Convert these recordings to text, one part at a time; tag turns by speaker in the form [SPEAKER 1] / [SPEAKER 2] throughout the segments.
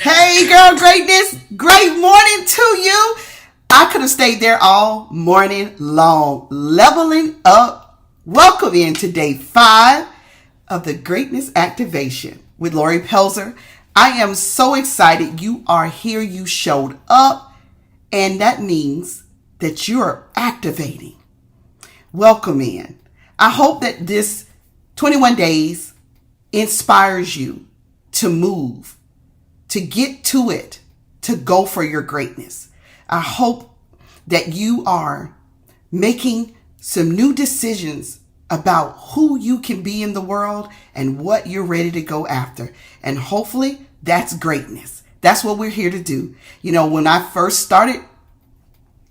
[SPEAKER 1] Hey, girl, greatness. Great morning to you. I could have stayed there all morning long. Leveling up. Welcome into day 5 of the Greatness Activation with Lori Pelzer. I am so excited you are here. You showed up, and that means that you are activating. Welcome in. I hope that this 21 days inspires you to move, to get to it, to go for your greatness. I hope that you are making some new decisions about who you can be in the world and what you're ready to go after. And hopefully that's greatness. That's what we're here to do. You know, when I first started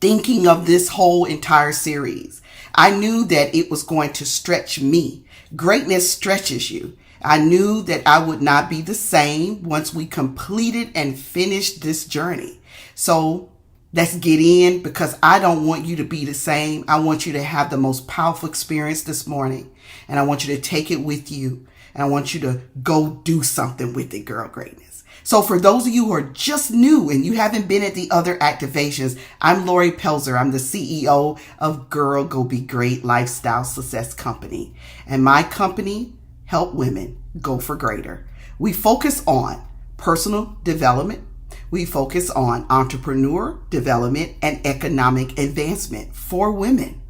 [SPEAKER 1] thinking of this whole entire series, I knew that it was going to stretch me. Greatness stretches you. I knew that I would not be the same once we completed and finished this journey. So let's get in, because I don't want you to be the same. I want you to have the most powerful experience this morning. And I want you to take it with you. And I want you to go do something with it, girl greatness. So for those of you who are just new and you haven't been at the other activations, I'm Lori Pelzer. I'm the CEO of Girl Go Be Great Lifestyle Success Company. And my company help women go for greater. We focus on personal development. We focus on entrepreneur development and economic advancement for women.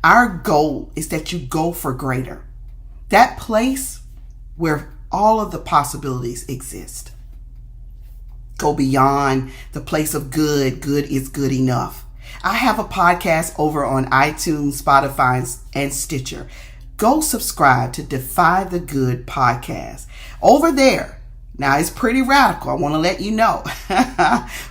[SPEAKER 1] Our goal is that you go for greater. That place where all of the possibilities exist. Go beyond the place of good. Good is good enough. I have a podcast over on iTunes, Spotify, and Stitcher. Go subscribe to Defy the Good podcast. Over there, now it's pretty radical. I want to let you know.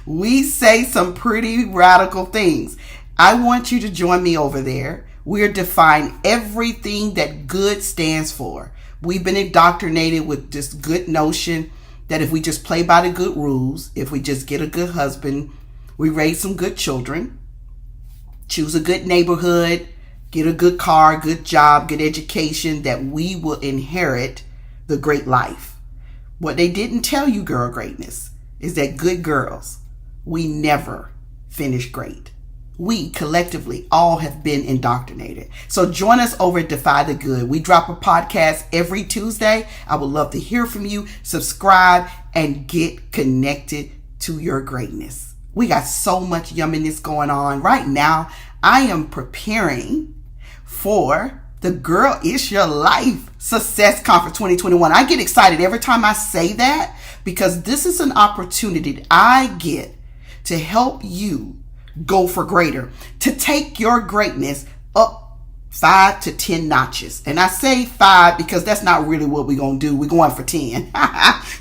[SPEAKER 1] We say some pretty radical things. I want you to join me over there. We're defying everything that good stands for. We've been indoctrinated with this good notion that if we just play by the good rules, if we just get a good husband, we raise some good children, choose a good neighborhood, get a good car, good job, good education, that we will inherit the great life. What they didn't tell you, girl greatness, is that good girls, we never finish great. We collectively all have been indoctrinated. So join us over at Defy the Good. We drop a podcast every Tuesday. I would love to hear from you. Subscribe and get connected to your greatness. We got so much yumminess going on right now. I am preparing for the Girl It's Your Life Success Conference 2021. I get excited every time I say that, because this is an opportunity that I get to help you go for greater, to take your greatness up 5 to 10 notches. And I say 5 because that's not really what we're going to do. We're going for 10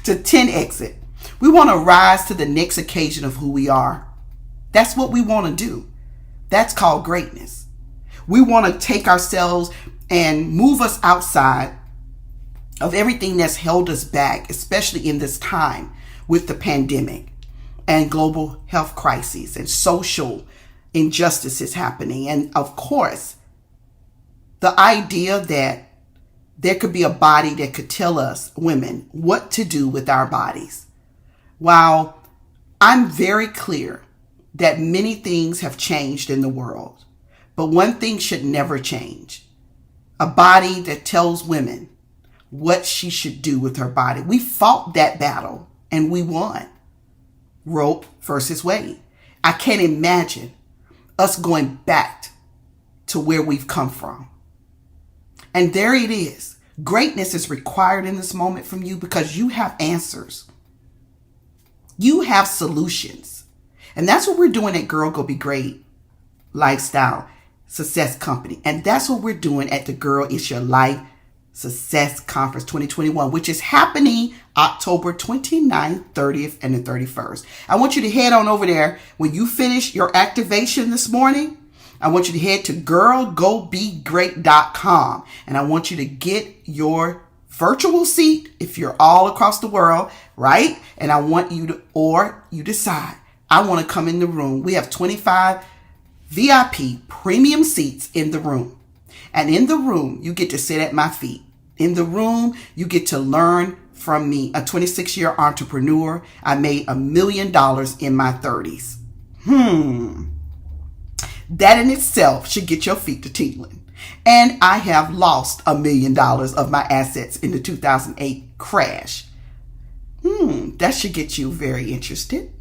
[SPEAKER 1] to 10 exit. We want to rise to the next occasion of who we are. That's what we want to do. That's called greatness. We want to take ourselves and move us outside of everything that's held us back, especially in this time with the pandemic and global health crises and social injustices happening. And of course, the idea that there could be a body that could tell us women what to do with our bodies. While I'm very clear that many things have changed in the world, but one thing should never change: a body that tells women what she should do with her body. We fought that battle and we won. Roe versus Wade. I can't imagine us going back to where we've come from. And there it is. Greatness is required in this moment from you, because you have answers. You have solutions. And that's what we're doing at Girl Go Be Great Lifestyle Success Company. And that's what we're doing at the Girl It's Your Life Success Conference 2021, which is happening October 29th, 30th, and the 31st. I want you to head on over there. When you finish your activation this morning, I want you to head to girlgobegreat.com, and I want you to get your virtual seat if you're all across the world, right? And I want you to, or you decide, I want to come in the room. We have 25 VIP premium seats in the room. And in the room, you get to sit at my feet. In the room, you get to learn from me, a 26-year entrepreneur. I made $1 million in my 30s. That in itself should get your feet to tingling. And I have lost $1 million of my assets in the 2008 crash. That should get you very interested.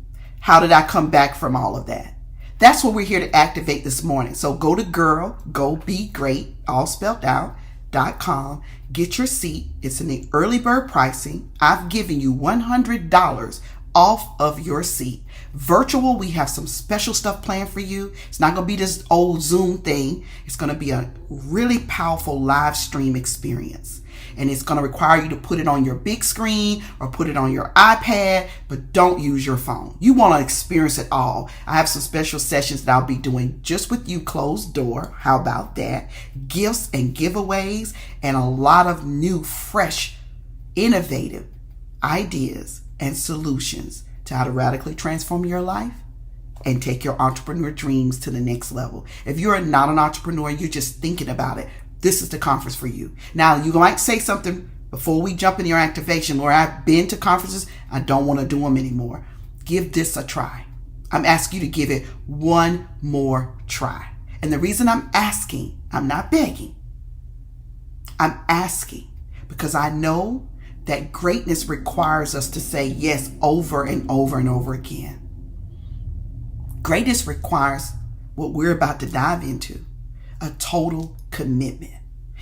[SPEAKER 1] How did I come back from all of that? That's what we're here to activate this morning. So go to girlgobegreat, all spelled out, .com. Get your seat. It's in the early bird pricing. I've given you $100 off of your seat. Virtual, we have some special stuff planned for you. It's not going to be this old Zoom thing. It's going to be a really powerful live stream experience. And it's going to require you to put it on your big screen or put it on your iPad, but don't use your phone. You want to experience it all. I have some special sessions that I'll be doing just with you, closed door. How about that? Gifts and giveaways and a lot of new, fresh, innovative ideas and solutions to how to radically transform your life and take your entrepreneur dreams to the next level. If you're not an entrepreneur, you're just thinking about it, this is the conference for you. Now, you might say something before we jump in your activation, Lord, I've been to conferences. I don't want to do them anymore. Give this a try. I'm asking you to give it one more try. And the reason I'm asking, I'm not begging. I'm asking because I know that greatness requires us to say yes over and over and over again. Greatness requires what we're about to dive into, a total commitment.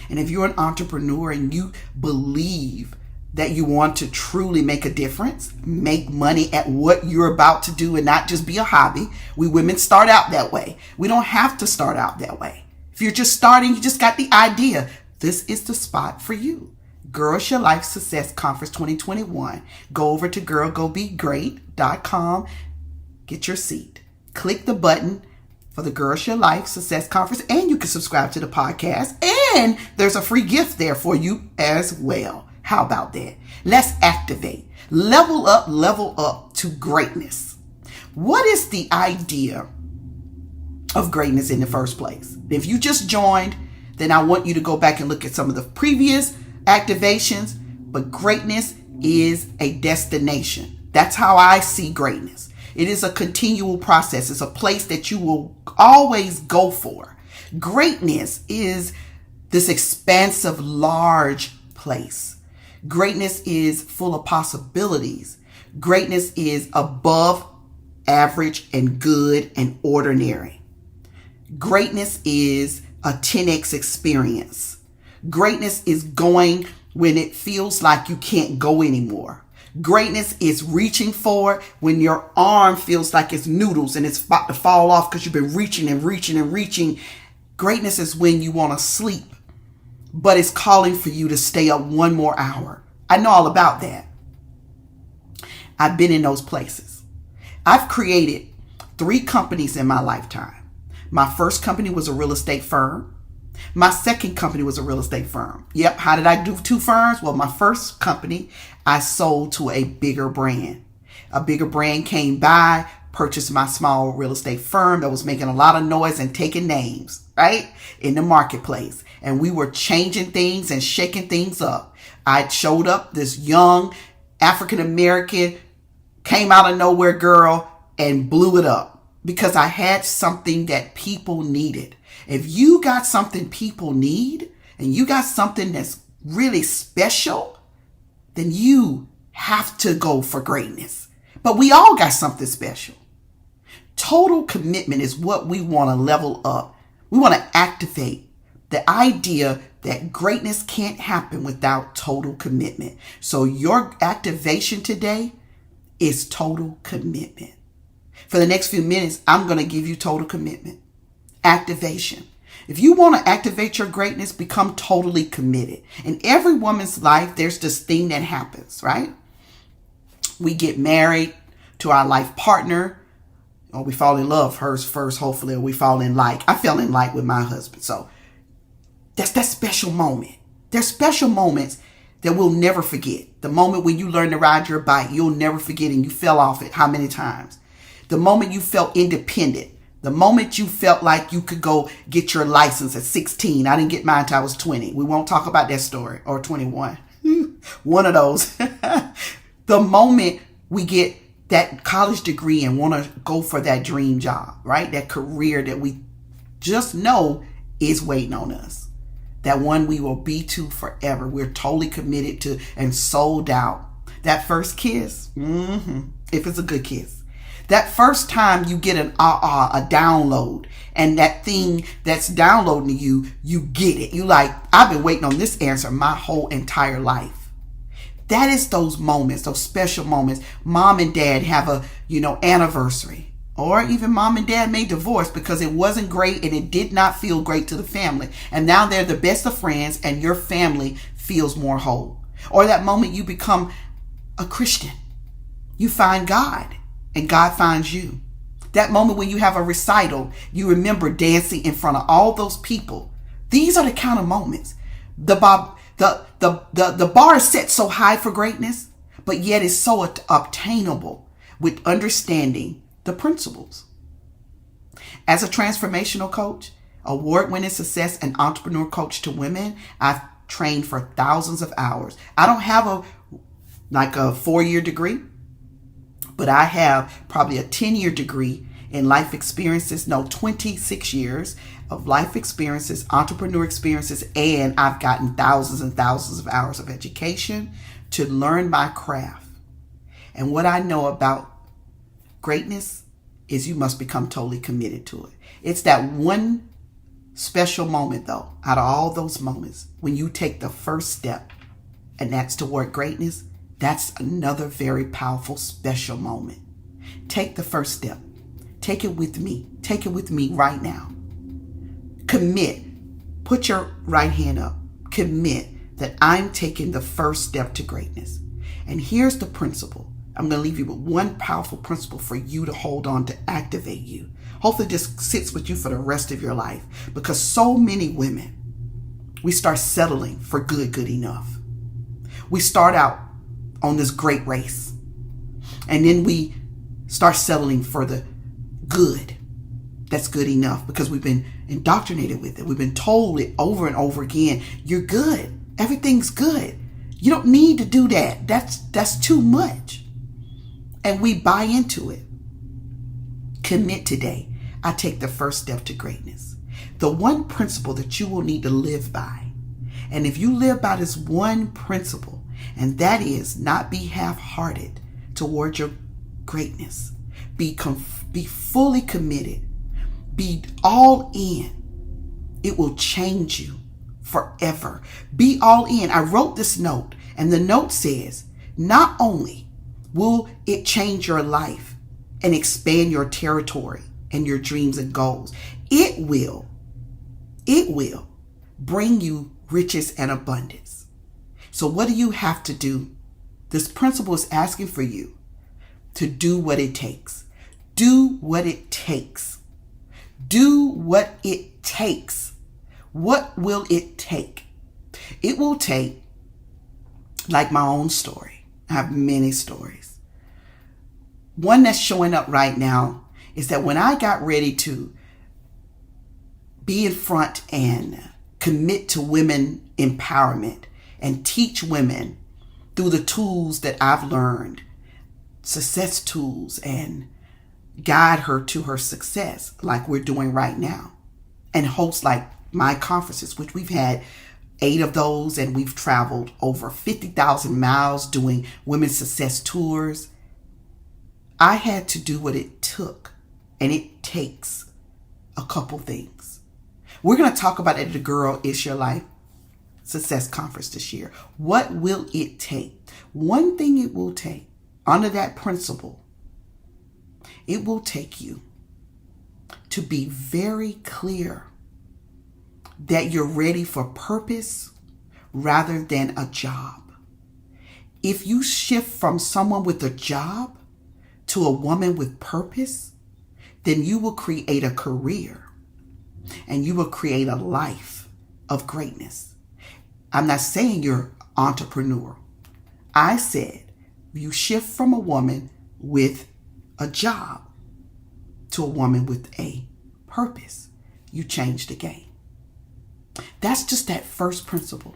[SPEAKER 1] And if you're an entrepreneur and you believe that you want to truly make a difference, make money at what you're about to do and not just be a hobby. We women start out that way. We don't have to start out that way. If you're just starting, you just got the idea. This is the spot for you. Girls Your Life Success Conference 2021. Go over to girlgobegreat.com. Get your seat. Click the button for the Girls Your Life Success Conference, and you can subscribe to the podcast, and there's a free gift there for you as well. How about that? Let's activate. Level up to greatness. What is the idea of greatness in the first place? If you just joined, then I want you to go back and look at some of the previous activations, but greatness is a destination. That's how I see greatness. It is a continual process. It's a place that you will always go for. Greatness is this expansive, large place. Greatness is full of possibilities. Greatness is above average and good and ordinary. Greatness is a 10x experience. Greatness is going when it feels like you can't go anymore. Greatness is reaching for it when your arm feels like it's noodles and it's about to fall off because you've been reaching and reaching and reaching. Greatness is when you want to sleep, but it's calling for you to stay up one more hour. I know all about that. I've been in those places. I've created 3 companies in my lifetime. My first company was a real estate firm. My second company was a real estate firm. Yep. How did I do 2 firms? Well, my first company, I sold to a bigger brand. A bigger brand came by, purchased my small real estate firm that was making a lot of noise and taking names, right, in the marketplace. And we were changing things and shaking things up. I showed up, this young African-American, came out of nowhere girl and blew it up because I had something that people needed. If you got something people need and you got something that's really special, then you have to go for greatness. But we all got something special. Total commitment is what we want to level up. We want to activate the idea that greatness can't happen without total commitment. So your activation today is total commitment. For the next few minutes, I'm going to give you total commitment. Activation. If you want to activate your greatness, become totally committed. In every woman's life, there's this thing that happens, right? We get married to our life partner, or we fall in love first, hopefully, or we fall in like. I fell in like with my husband. So that's that special moment. There's special moments that we'll never forget. The moment when you learn to ride your bike, you'll never forget, and you fell off it how many times? The moment you felt independent. The moment you felt like you could go get your license at 16. I didn't get mine until I was 20. We won't talk about that story. Or 21. One of those. The moment we get that college degree and want to go for that dream job, right? That career that we just know is waiting on us. That one we will be to forever. We're totally committed to and sold out. That first kiss, if it's a good kiss. That first time you get a download, and that thing that's downloading you, you get it. You like, I've been waiting on this answer my whole entire life. That is those moments, those special moments. Mom and dad have a, anniversary. Or even mom and dad may divorce because it wasn't great and it did not feel great to the family. And now they're the best of friends and your family feels more whole. Or that moment you become a Christian. You find God. And God finds you. That moment when you have a recital, you remember dancing in front of all those people. These are the kind of moments. The bar is set so high for greatness, but yet it's so obtainable with understanding the principles. As a transformational coach, award-winning success and entrepreneur coach to women, I've trained for thousands of hours. I don't have a 4-year degree. But I have probably a 10-year degree in life experiences, 26 years of life experiences, entrepreneur experiences, and I've gotten thousands and thousands of hours of education to learn my craft. And what I know about greatness is you must become totally committed to it. It's that one special moment, though, out of all those moments, when you take the first step, and that's toward greatness. That's another very powerful, special moment. Take the first step. Take it with me. Take it with me right now. Commit. Put your right hand up. Commit that I'm taking the first step to greatness. And here's the principle. I'm going to leave you with one powerful principle for you to hold on to activate you. Hopefully this sits with you for the rest of your life. Because so many women, we start settling for good enough. We start out on this great race. And then we start settling for the good. That's good enough because we've been indoctrinated with it. We've been told it over and over again. You're good. Everything's good. You don't need to do that. That's too much. And we buy into it. Commit today. I take the first step to greatness. The one principle that you will need to live by. And if you live by this one principle, and that is not be half-hearted toward your greatness. Be fully committed. Be all in. It will change you forever. Be all in. I wrote this note, and the note says, not only will it change your life and expand your territory and your dreams and goals, it will bring you riches and abundance. So what do you have to do? This principle is asking for you to do what it takes. Do what it takes. Do what it takes. What will it take? It will take, like my own story. I have many stories. One that's showing up right now is that when I got ready to be in front and commit to women empowerment, and teach women through the tools that I've learned, success tools, and guide her to her success like we're doing right now. And host like my conferences, which we've had 8 of those, and we've traveled over 50,000 miles doing women's success tours. I had to do what it took, and it takes a couple things. We're going to talk about it at the Girl It's Your Life Success Conference this year. What will it take? One thing it will take, under that principle, it will take you to be very clear that you're ready for purpose rather than a job. If you shift from someone with a job to a woman with purpose, then you will create a career and you will create a life of greatness. I'm not saying you're entrepreneur. I said you shift from a woman with a job to a woman with a purpose, you change the game. That's just that first principle.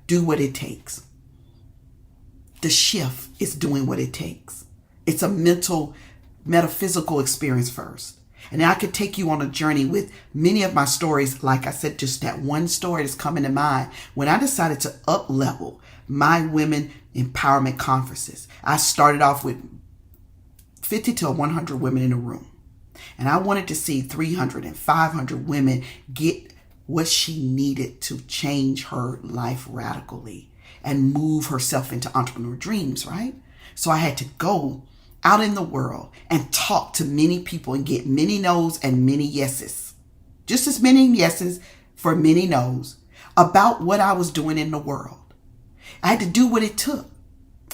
[SPEAKER 1] Do what it takes. The shift is doing what it takes. It's a mental, metaphysical experience first. And I could take you on a journey with many of my stories. Like I said, just that one story that's coming to mind. When I decided to up-level my women empowerment conferences, I started off with 50 to 100 women in a room. And I wanted to see 300 and 500 women get what she needed to change her life radically and move herself into entrepreneur dreams, right? So I had to go out in the world and talk to many people and get many no's and many yeses. Just as many yeses for many no's about what I was doing in the world. I had to do what it took.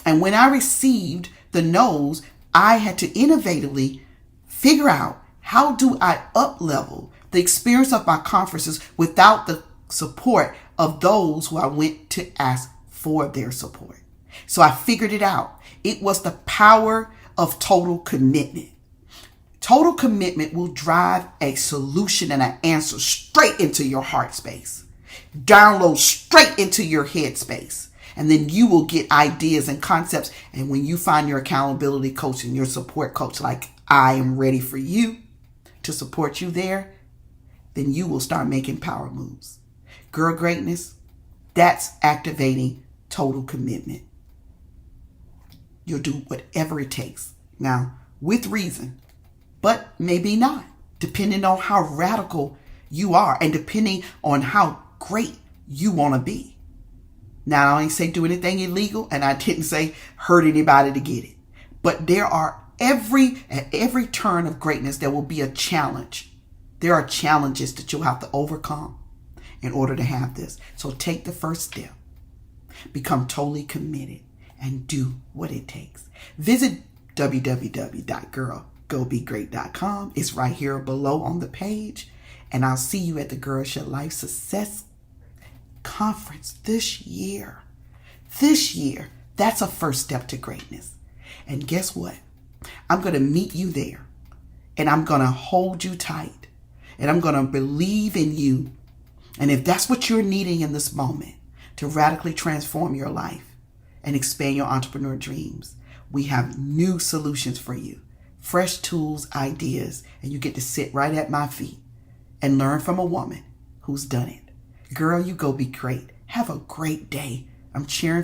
[SPEAKER 1] And when I received the no's, I had to innovatively figure out, how do I up-level the experience of my conferences without the support of those who I went to ask for their support? So I figured it out. It was the power of total commitment. Total commitment will drive a solution and an answer straight into your heart space. Download straight into your head space. And then you will get ideas and concepts. And when you find your accountability coach and your support coach, like I am ready for you to support you there, then you will start making power moves. Girl greatness, that's activating total commitment. You'll do whatever it takes. Now, with reason, but maybe not, depending on how radical you are and depending on how great you want to be. Now, I didn't say do anything illegal, and I didn't say hurt anybody to get it. But there are at every turn of greatness, there will be a challenge. There are challenges that you'll have to overcome in order to have this. So take the first step. Become totally committed and do what it takes. Visit www.girlgobegreat.com. It's right here below on the page. And I'll see you at the Girls Your Life Success Conference this year. This year, that's a first step to greatness. And guess what? I'm going to meet you there. And I'm going to hold you tight. And I'm going to believe in you. And if that's what you're needing in this moment to radically transform your life and expand your entrepreneur dreams, we have new solutions for you. Fresh tools, ideas, and you get to sit right at my feet and learn from a woman who's done it. Girl, you go be great. Have a great day. I'm cheering